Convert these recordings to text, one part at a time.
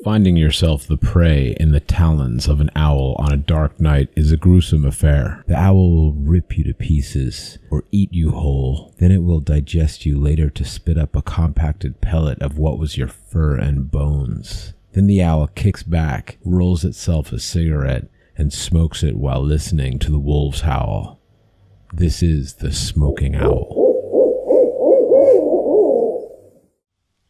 Finding yourself the prey in the talons of an owl on a dark night is a gruesome affair. The owl will rip you to pieces or eat you whole. Then it will digest you later to spit up a compacted pellet of what was your fur and bones. Then the owl kicks back, rolls itself a cigarette, and smokes it while listening to the wolves howl. This is the smoking owl.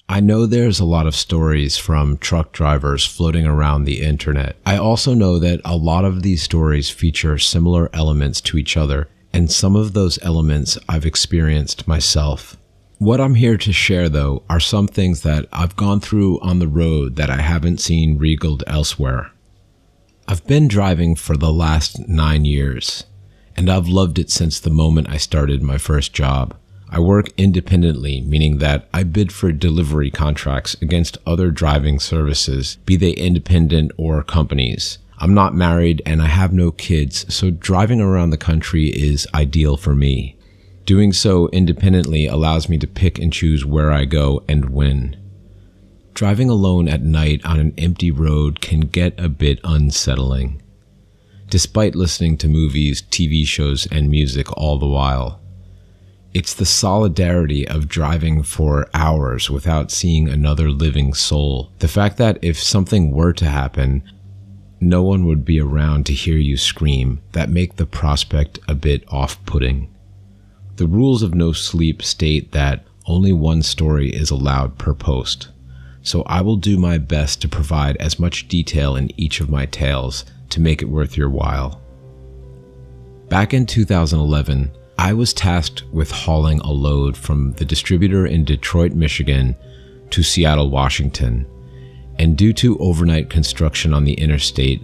I know there's a lot of stories from truck drivers floating around the internet. I also know that a lot of these stories feature similar elements to each other, and some of those elements I've experienced myself. What I'm here to share, though, are some things that I've gone through on the road that I haven't seen regaled elsewhere. I've been driving for the last 9 years, and I've loved it since the moment I started my first job. I work independently, meaning that I bid for delivery contracts against other driving services, be they independent or companies. I'm not married and I have no kids, so driving around the country is ideal for me. Doing so independently allows me to pick and choose where I go and when. Driving alone at night on an empty road can get a bit unsettling, despite listening to movies, TV shows, and music all the while. It's the solidarity of driving for hours without seeing another living soul. The fact that if something were to happen, no one would be around to hear you scream, that make the prospect a bit off-putting. The rules of no sleep state that only one story is allowed per post, so I will do my best to provide as much detail in each of my tales to make it worth your while. Back in 2011, I was tasked with hauling a load from the distributor in Detroit, Michigan to Seattle, Washington, and due to overnight construction on the interstate,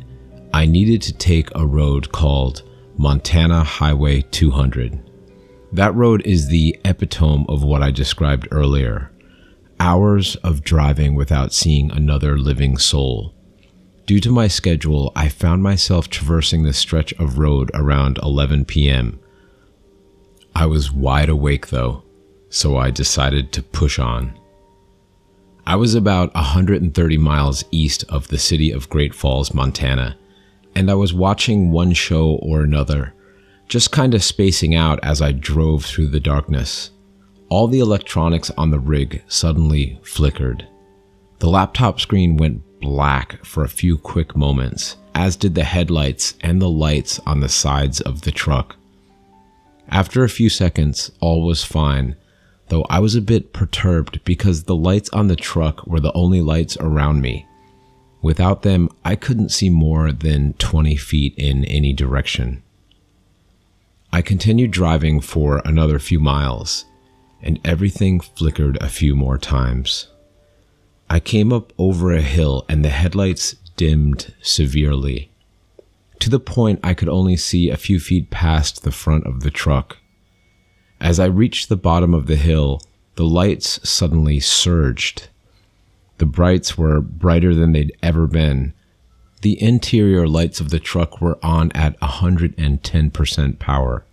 I needed to take a road called Montana Highway 200. That road is the epitome of what I described earlier. Hours of driving without seeing another living soul. Due to my schedule, I found myself traversing this stretch of road around 11 p.m. I was wide awake though, so I decided to push on. I was about 130 miles east of the city of Great Falls, Montana, and I was watching one show or another, just kinda spacing out as I drove through the darkness. All the electronics on the rig suddenly flickered. The laptop screen went black for a few quick moments, as did the headlights and the lights on the sides of the truck. After a few seconds, all was fine, though I was a bit perturbed because the lights on the truck were the only lights around me. Without them, I couldn't see more than 20 feet in any direction. I continued driving for another few miles, and everything flickered a few more times. I came up over a hill and the headlights dimmed severely, to the point I could only see a few feet past the front of the truck. As I reached the bottom of the hill, the lights suddenly surged. The brights were brighter than they'd ever been. The interior lights of the truck were on at 110% power.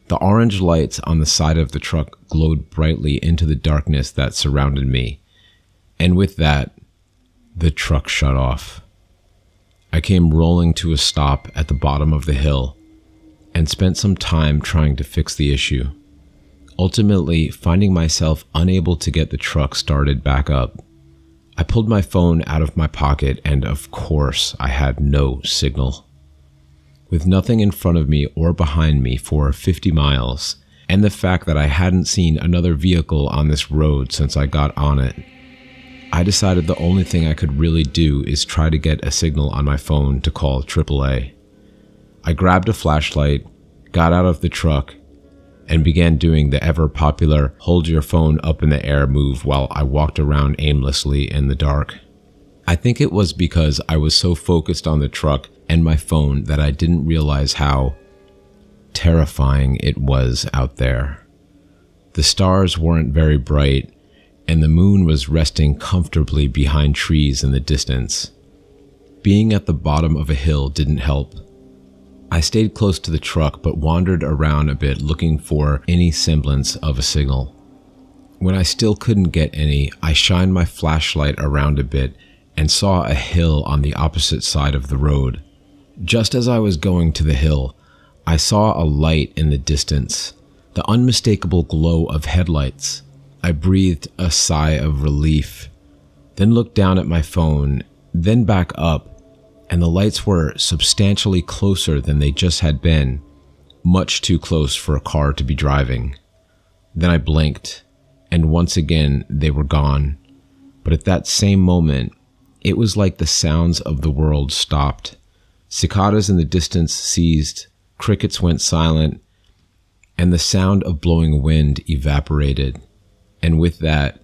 The orange lights on the side of the truck glowed brightly into the darkness that surrounded me. And with that, the truck shut off. I came rolling to a stop at the bottom of the hill and spent some time trying to fix the issue, ultimately finding myself unable to get the truck started back up. I pulled my phone out of my pocket and of course I had no signal. With nothing in front of me or behind me for 50 miles, and the fact that I hadn't seen another vehicle on this road since I got on it, I decided the only thing I could really do is try to get a signal on my phone to call AAA. I grabbed a flashlight, got out of the truck, and began doing the ever-popular hold your phone up in the air move while I walked around aimlessly in the dark. I think it was because I was so focused on the truck and my phone that I didn't realize how terrifying it was out there. The stars weren't very bright, and the moon was resting comfortably behind trees in the distance. Being at the bottom of a hill didn't help. I stayed close to the truck but wandered around a bit looking for any semblance of a signal. When I still couldn't get any, I shined my flashlight around a bit and saw a hill on the opposite side of the road. Just as I was going to the hill, I saw a light in the distance, the unmistakable glow of headlights. I breathed a sigh of relief, then looked down at my phone, then back up, and the lights were substantially closer than they just had been, much too close for a car to be driving. Then I blinked, and once again they were gone. But at that same moment, it was like the sounds of the world stopped. Cicadas in the distance ceased, crickets went silent, and the sound of blowing wind evaporated. And with that,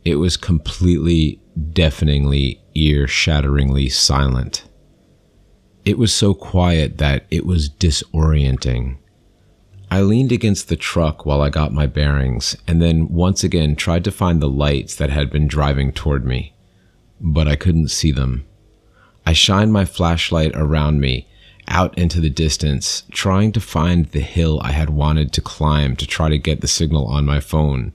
it was completely, deafeningly, ear-shatteringly silent. It was so quiet that it was disorienting. I leaned against the truck while I got my bearings, and then once again tried to find the lights that had been driving toward me, but I couldn't see them. I shined my flashlight around me, out into the distance, trying to find the hill I had wanted to climb to try to get the signal on my phone.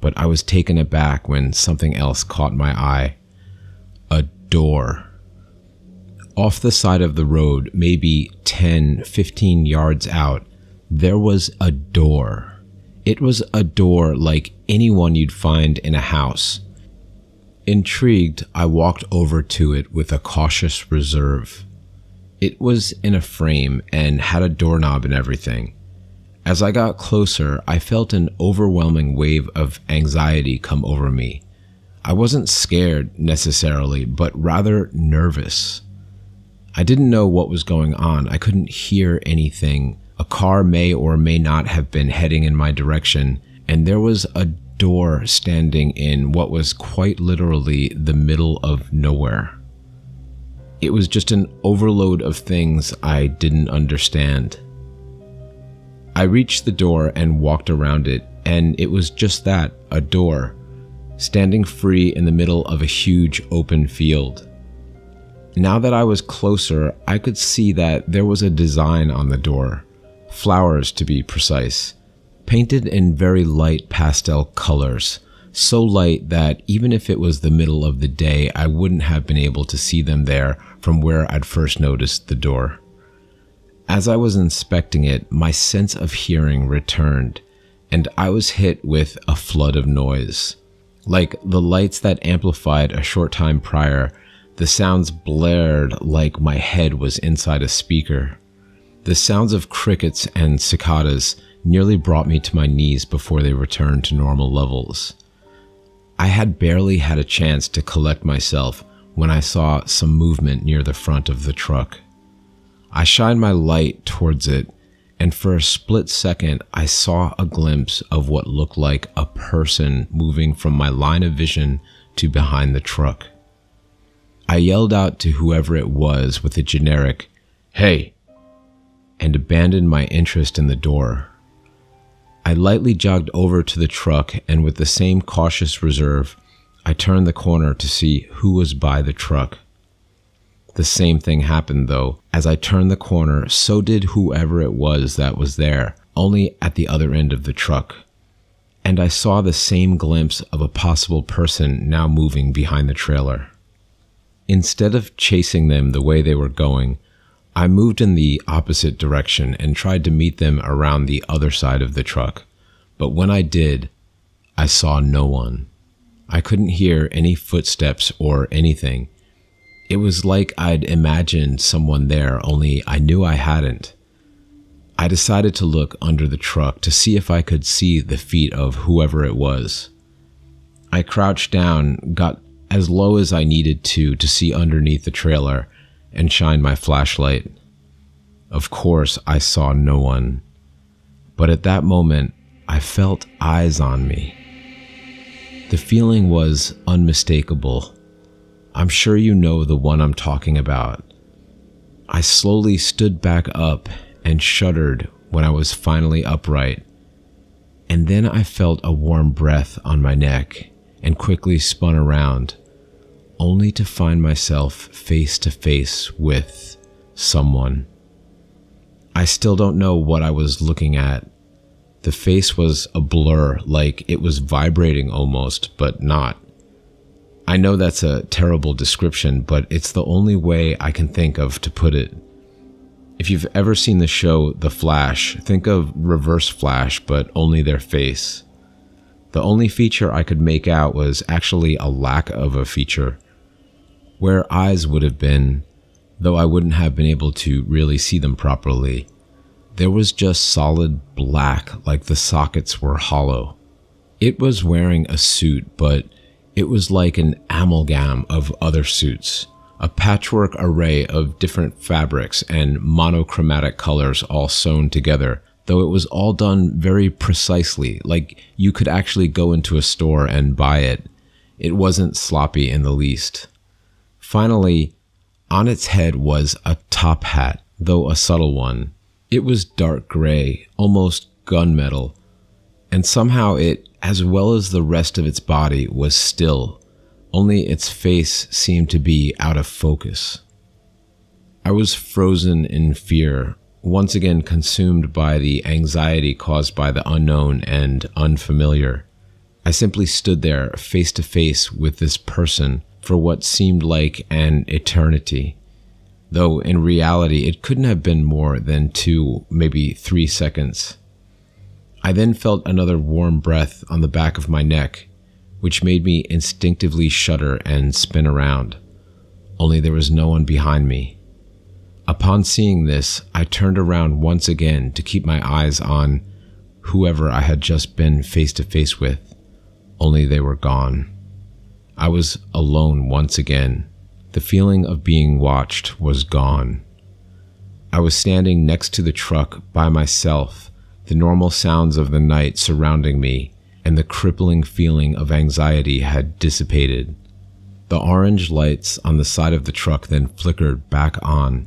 But I was taken aback when something else caught my eye. A door. Off the side of the road, maybe 10, 15 yards out, there was a door. It was a door like anyone you'd find in a house. Intrigued, I walked over to it with a cautious reserve. It was in a frame and had a doorknob and everything. As I got closer, I felt an overwhelming wave of anxiety come over me. I wasn't scared necessarily, but rather nervous. I didn't know what was going on. I couldn't hear anything. A car may or may not have been heading in my direction, and there was a door standing in what was quite literally the middle of nowhere. It was just an overload of things I didn't understand. I reached the door and walked around it, and it was just that, a door, standing free in the middle of a huge open field. Now that I was closer, I could see that there was a design on the door. Flowers, to be precise, painted in very light pastel colors, so light that even if it was the middle of the day, I wouldn't have been able to see them there from where I'd first noticed the door. As I was inspecting it, my sense of hearing returned, and I was hit with a flood of noise. Like the lights that amplified a short time prior, the sounds blared like my head was inside a speaker. The sounds of crickets and cicadas nearly brought me to my knees before they returned to normal levels. I had barely had a chance to collect myself when I saw some movement near the front of the truck. I shined my light towards it, and for a split second I saw a glimpse of what looked like a person moving from my line of vision to behind the truck. I yelled out to whoever it was with a generic, "Hey!" and abandoned my interest in the door. I lightly jogged over to the truck, and with the same cautious reserve, I turned the corner to see who was by the truck. The same thing happened though. As I turned the corner, so did whoever it was that was there, only at the other end of the truck. And I saw the same glimpse of a possible person now moving behind the trailer. Instead of chasing them the way they were going, I moved in the opposite direction and tried to meet them around the other side of the truck. But when I did, I saw no one. I couldn't hear any footsteps or anything. It was like I'd imagined someone there, only I knew I hadn't. I decided to look under the truck to see if I could see the feet of whoever it was. I crouched down, got as low as I needed to see underneath the trailer, and shined my flashlight. Of course, I saw no one. But at that moment, I felt eyes on me. The feeling was unmistakable. I'm sure you know the one I'm talking about. I slowly stood back up and shuddered when I was finally upright. And then I felt a warm breath on my neck and quickly spun around, only to find myself face to face with someone. I still don't know what I was looking at. The face was a blur, like it was vibrating almost, but not. I know that's a terrible description, but it's the only way I can think of to put it. If you've ever seen the show The Flash, think of Reverse Flash, but only their face. The only feature I could make out was actually a lack of a feature. Where eyes would have been, though I wouldn't have been able to really see them properly, there was just solid black, like the sockets were hollow. It was wearing a suit, but it was like an amalgam of other suits, a patchwork array of different fabrics and monochromatic colors all sewn together, though it was all done very precisely, like you could actually go into a store and buy it. It wasn't sloppy in the least. Finally, on its head was a top hat, though a subtle one. It was dark gray, almost gunmetal, and somehow it, as well as the rest of its body, was still, only its face seemed to be out of focus. I was frozen in fear, once again consumed by the anxiety caused by the unknown and unfamiliar. I simply stood there face to face with this person for what seemed like an eternity, though in reality it couldn't have been more than 2, maybe 3 seconds. I then felt another warm breath on the back of my neck, which made me instinctively shudder and spin around, only there was no one behind me. Upon seeing this, I turned around once again to keep my eyes on whoever I had just been face to face with, only they were gone. I was alone once again. The feeling of being watched was gone. I was standing next to the truck by myself, the normal sounds of the night surrounding me, and the crippling feeling of anxiety had dissipated. The orange lights on the side of the truck then flickered back on,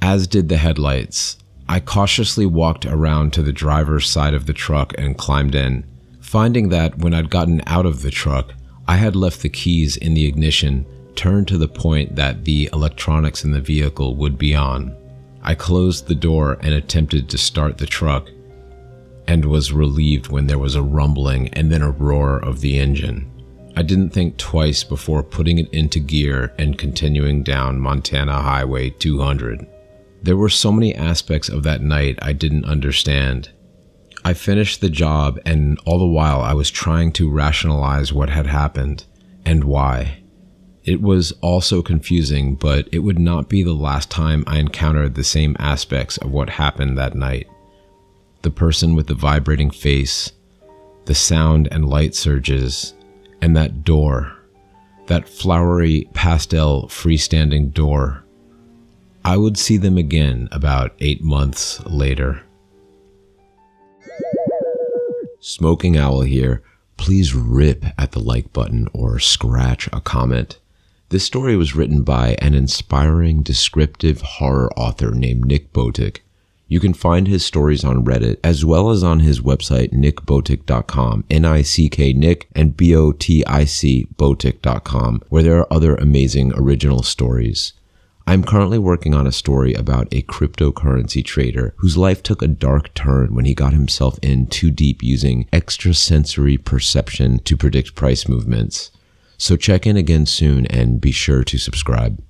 as did the headlights. I cautiously walked around to the driver's side of the truck and climbed in, finding that when I'd gotten out of the truck, I had left the keys in the ignition turned to the point that the electronics in the vehicle would be on. I closed the door and attempted to start the truck, and was relieved when there was a rumbling and then a roar of the engine. I didn't think twice before putting it into gear and continuing down Montana Highway 200. There were so many aspects of that night I didn't understand. I finished the job, and all the while I was trying to rationalize what had happened and why. It was also confusing, but it would not be the last time I encountered the same aspects of what happened that night. The person with the vibrating face, the sound and light surges, and that door, that flowery pastel freestanding door. I would see them again about 8 months later. Smoking Owl here. Please rip at the like button or scratch a comment. This story was written by an inspiring, descriptive horror author named Nickbotic. You can find his stories on Reddit, as well as on his website, nickbotic.com, N-I-C-K Nick, and B-O-T-I-C Botic.com, where there are other amazing original stories. I'm currently working on a story about a cryptocurrency trader whose life took a dark turn when he got himself in too deep using extrasensory perception to predict price movements. So check in again soon and be sure to subscribe.